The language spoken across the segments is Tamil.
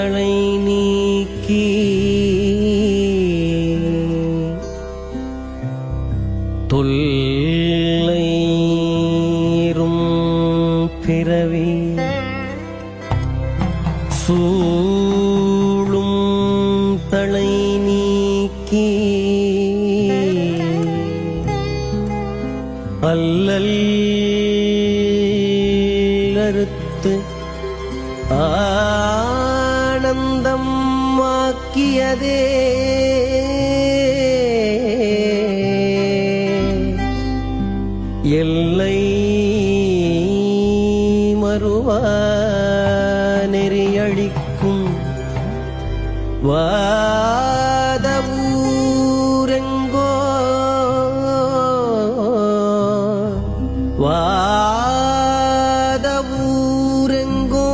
தளை நீக்கி தொல்லைரும் பிறவி சூழும் தளை நீக்கி அல்லல் அறுத்து ஆனந்தம் ஆக்கியதே எல்லை மறுவா நெறியழிக்கும் வாதவூரெங்கோ வாதவூரெங்கோ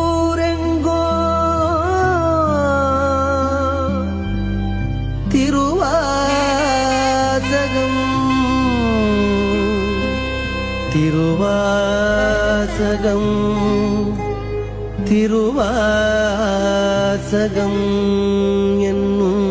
வாதவூரெங்கோ திருவாசகம் திருவாசகம் திருவாசகம் என்னும்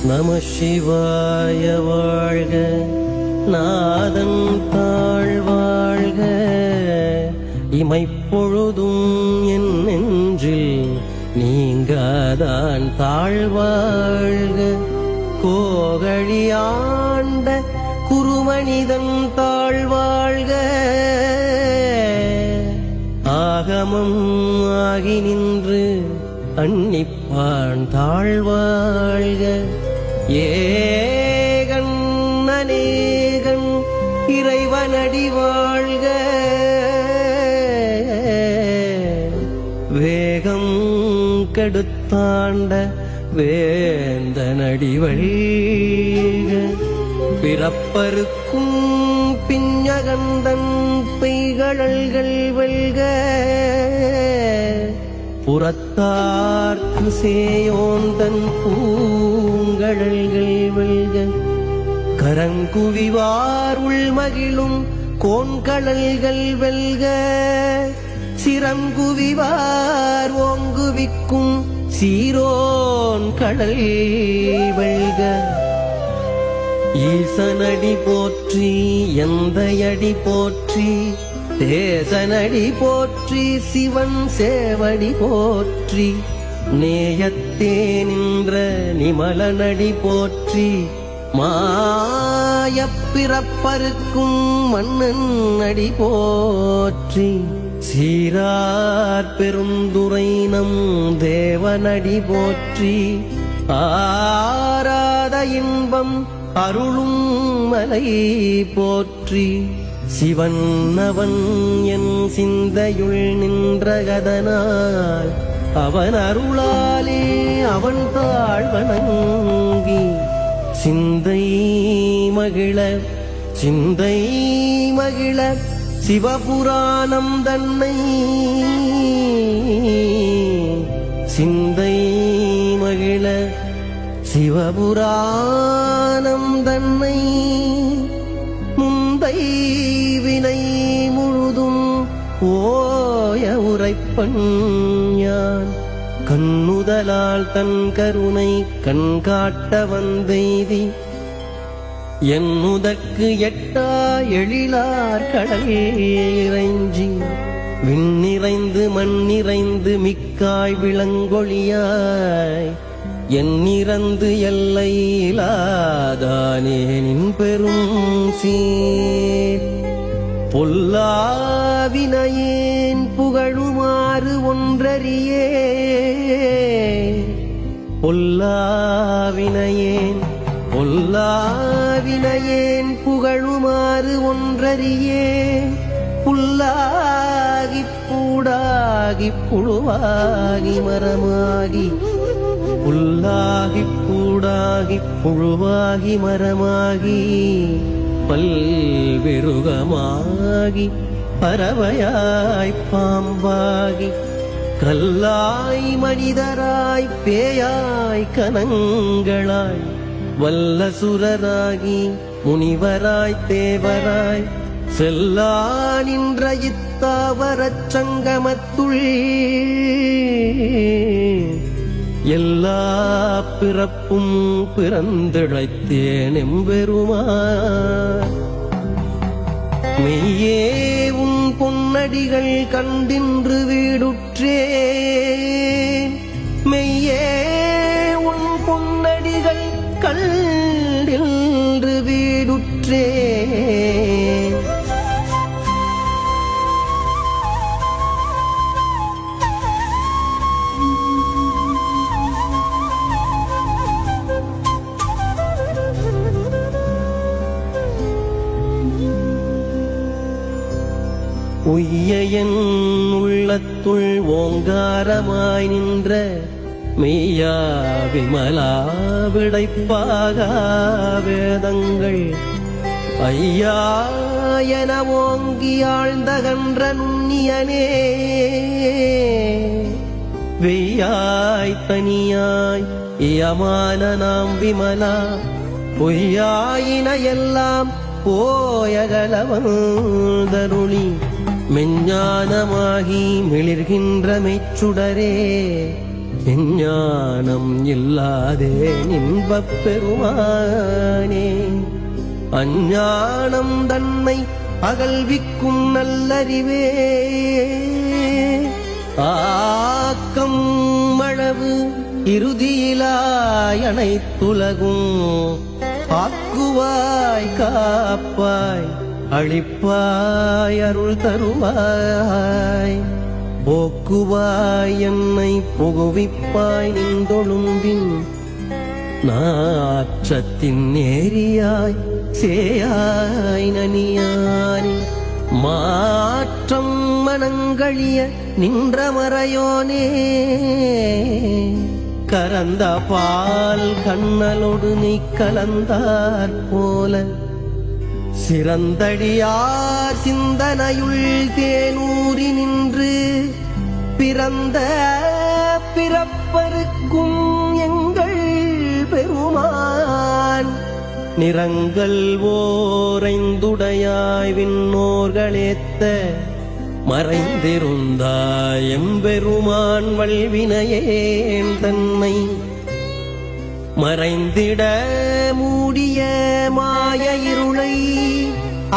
நம சிவாய வாழ்க நாதன் தாழ்வாழ்க இமைப்பொழுதும் என் நெஞ்சில் நீங்காதான் தாழ்வாழ்க கோகழியாண்ட குருமனிதன் தாழ்வாழ்க ஆகமம் ஆகி நின்று அன்னிப்பான் தாழ்வாழ்க ஏகன் அநேகன் இறைவனடி வாழ்க வேகம் கெடுத்தாண்ட வேந்தனடி வழிக பிறப்பருக்கும் பிஞ்சகந்தன் பெய்கழல்கள் வெல்க புறத்தார்க்கு சேயோந்தன் பூங்கழல்கள் வெல்க கரங்குவிவார் உள்மகிழும் கோண்கழல்கள் வெல்க சிறங்குவிவார் ஓங்குவிக்கும் சீரோன் கடல் வெல்க ஈசனடி போற்றி எந்தையடி போற்றி தேசனடி போற்றி சிவன் சேவடி போற்றி நேயத்தே நின்ற நிமலனடி போற்றி மாயப்பிறப்பருக்கும் மன்னன் அடி போற்றி சீரார் பெருந்துரை நம் தேவனடி போற்றி ஆராத இன்பம் அருளும் மலை போற்றி சிவன் அவன் என் சிந்தையுள் நின்றகதனால் அவன் அருளாலே அவன் தாழ்வணங்கி சிந்தை மகிழ சிவபுராணம் தன்னை சிந்தை மகிழ சிவபுராணம் தன்னை முந்தை வினை முழுதும் ஓய உரைப்பன் யான் கண்ணுதலால் தன் கருணை கண்காட்ட வந்தெய்தி என்னுதற்கு எட்டா எழிலார் கடல் இறைஞ்சி விண்ணிறைந்து மண்ணிறைந்து மிக்காய் விளங்கொழியாய் எண்ணிறந்து எல்லையிலாதானே நின் பெரும் சீர் பொல்லாவினையேன் புகழுமாறு ஒன்றறியே பொல்லாவினையேன் புகழுமாறு ஒன்றறியே புல்லாகிப் பூடாகிப் புழுவாகி மரமாகி புல்லாகிப் பூடாகிப் புழுவாகி மரமாகி பல்விருகமாகி பறவையாய் பாம்பாகி கல்லாய் மனிதராய் பேயாய் கனங்களாய் வல்லசுரராகி முனிவராய் தேவராய் செல்லா நின்ற இத்தாவரச் சங்கமத்துள் எல்லா பிறப்பும் பிறந்திழைத்தேன் எம்பெருமான். மெய்யே உன் பொன்னடிகள் கண்டின்று வீடுற்றேன், மெய்யே உன் பொன்னடிகள் கண்டின்று வீடுற்றேன். உய்ய என் உள்ளத்துள் ஓங்காரமாய் நின்ற மெய்யா விமலா விடைப்பாகா வேதங்கள் ஐயா என ஓங்கி ஆழ்ந்தகன்ற நுண்ணியனே, வெய்யாய் தனியாய் இயமான நாம் விமலா பொய்யாயின எல்லாம் போயகலவந்தருளி மெஞ்ஞானமாகி மிளிர்கின்ற மெச்சுடரே, எஞ்ஞானம் இல்லாதே இன்பப் பெருமானே. அஞ்ஞானம் தன்னை அகல்விக்கும் நல்லறிவே, ஆக்கம் அளவு இறுதியிலாய் அனைத்துலகும் ஆக்குவாய் காப்பாய் அளிப்பாய் அருள் தருவாய், போக்குவாய் என்னை புகுவிப்பாய் நின்றொழும்பின் நாற்றத்தின் நேரியாய் சேயாய் நனியானி மாற்றம் மனங்களிய நின்ற மறையோனே. கரந்த பால் கண்ணலோடு நீ கலந்தாற் போல சிறந்தடியார் சிந்தனையுள் தேனூறி நின்று பிறந்த பிறப்பருக்கும் எங்கள் பெருமான். நிறங்கள் ஓரைந்துடையாய் விண்ணோர்களேத்த மறைந்திருந்தாய் எம்பெருமான் வல்வினையேன் தன்னை மறைந்திட மூடிய மாய இருளை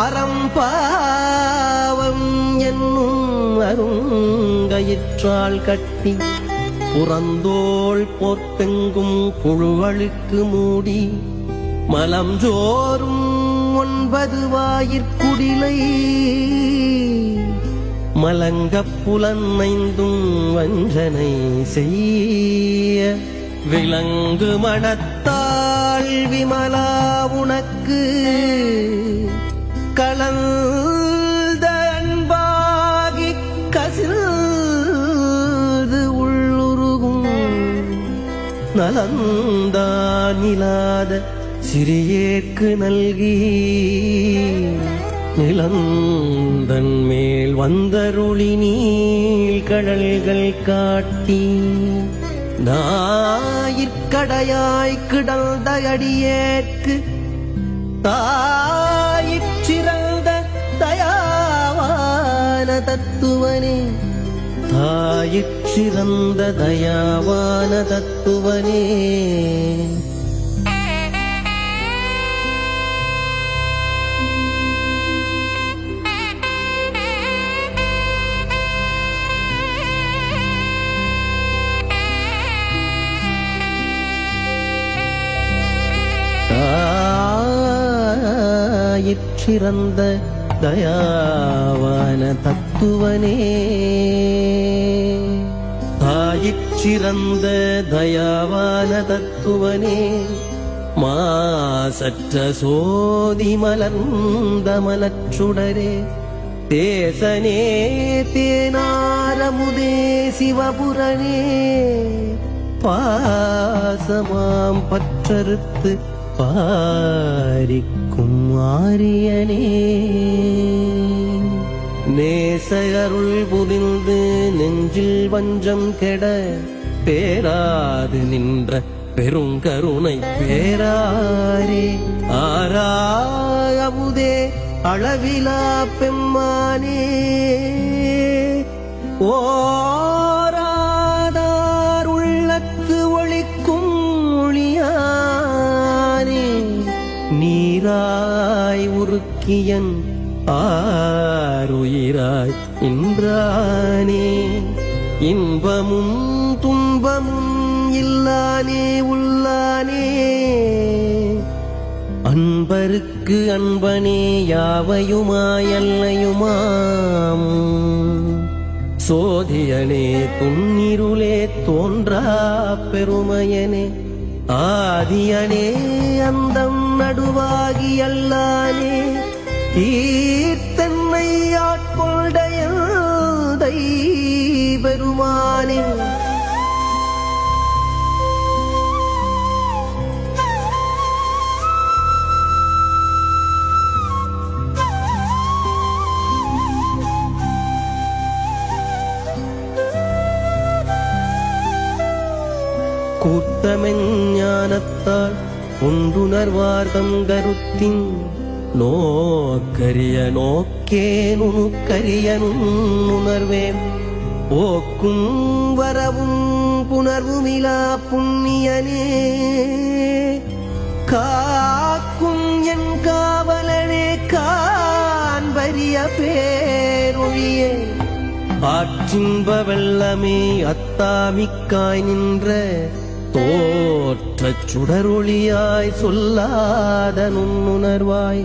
அறம்பாவம் என்னும் அருங்கயிற்றால் கட்டி புறந்தோள் போர்த்தெங்கும் புழுவழுக்கு மூடி மலம் ஜோறும் 9 வாயிற்குடிலை மலங்கப் புலனைந்தும் வஞ்சனை செய்ய விலங்கு மனத்தாள் விமலா உனக்கு கலந்த அன்பாகி கசில்து உள்ளுருகும் நலந்தானிலாத சிறியேற்கு நல்கி நிலந்தன் மேல் வந்தருளி நீள் கடல்கள் காட்டி ஞாயிற்கடையாய் கிடந்த அடியேற்கு தாயிற்சிறந்த தயாவான தத்துவனே, தாயிற்சிறந்த தயாவான தத்துவனே. தாயிற்சிறந்த தயாவான தத்துவனே, தாயிற்சிறந்த தயாவான தத்துவனே. மாசற்ற சோதி மலர்ந்த மலச்சுடரே, தேசனே தேனாரமுதே சிவபுரனே, பாசமாம் பற்றறுத்து பாரிக்கும் ஆரியனே நேசகருள் புரிந்து நெஞ்சில் வஞ்சம் கெட பேராது நின்ற பெருங்கருணை பேராரே ஆராயமுதே அளவிலா பெம்மானே ஓராதார் உள்ளத்து ஒளிக்கும் ஒளியானே நீராய் உருக்கியன் ஆருயிராய் இன்றானே இன்பமும் துன்பமும் இல்லானே உள்ளானே அன்பருக்கு அன்பனே யாவையுமாயல்லையுமாம் சோதியனே துன்னிருளே தோன்றா பெருமையனே ஆதியனே அந்தம் நடுவாகி அல்லானே ஈர்த்தன்னை ஆட்கொண்டைய பெருமானே கூத்தமெஞ்ஞானத்தால் ஒன்றுணர்வார் தம் கருத்தின் நோக்கரிய நோக்கே நுணுக்கரிய நுண்ணுணர்வேன் போக்கும் வரவும் புணர்வுமிலா புண்ணியனே காக்கும் என் காவலனே காண்பரிய பேரொழியே ஆற்றின்ப வெள்ளமே அத்தாமிக்காய் நின்ற தோற்றச் சுடரொளியாய் சொல்லாத நுண்ணுணர்வாய்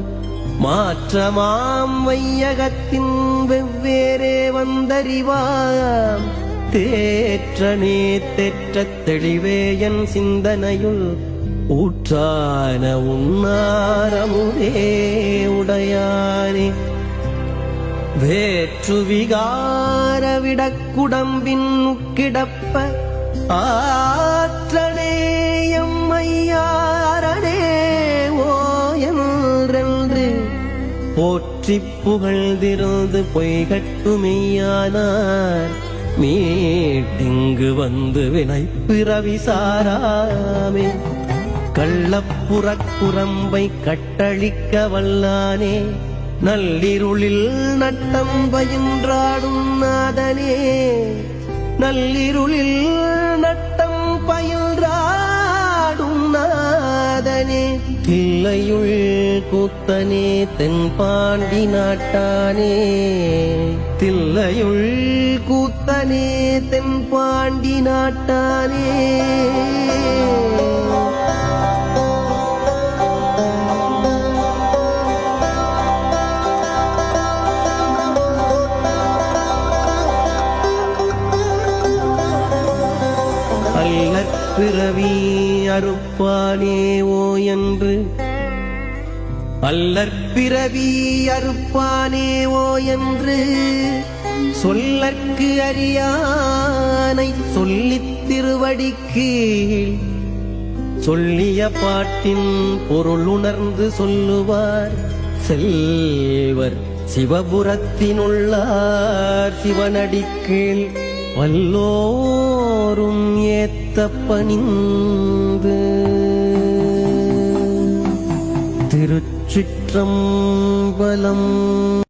மாற்றமாம் வையகத்தின் வெவ்வேறே வந்தறிவாம் தேற்றனே தேற்றத் தெளிவே என் சிந்தனையுள் ஊற்றான உன்னாரமுதே உடையானே வேற்று விகார விடக்குடம்பின் உக்கிடப்ப ஆற்றனேயம் ஐயாரனே ஓ என்றென்று போற்றி புகழ்ந்திருந்து பொய்கட்டுமெய்யானார் மீட்டிங்கு வந்து வினை பிறவி சாராமே கள்ளப்புறக்குரம்பை கட்டளிக்க வல்லானே நள்ளிருளில் நட்டம் பயின்றாடும் நாதனே நள்ளிருளில் நட்டம் பயின்றாடும் நாதனே தில்லையுள் கூத்தனே தென்பாண்டி நாட்டானே தில்லையுள் கூத்தனே தென்பாண்டி நாட்டானே பிறவி அறுப்பானே ஓ என்று அல்லற்பிறவி அறுப்பானே ஓ என்று சொல்லற்கு அறியானை சொல்லித் திருவடிக்கு சொல்லிய பாட்டின் பொருள் உணர்ந்து சொல்லுவார் செல்வர் சிவபுரத்தினுள்ளார் சிவனடிக்கீழ் வல்லோரும் ஏத்த பணிந்து திருச்சிற்றம்பலம்.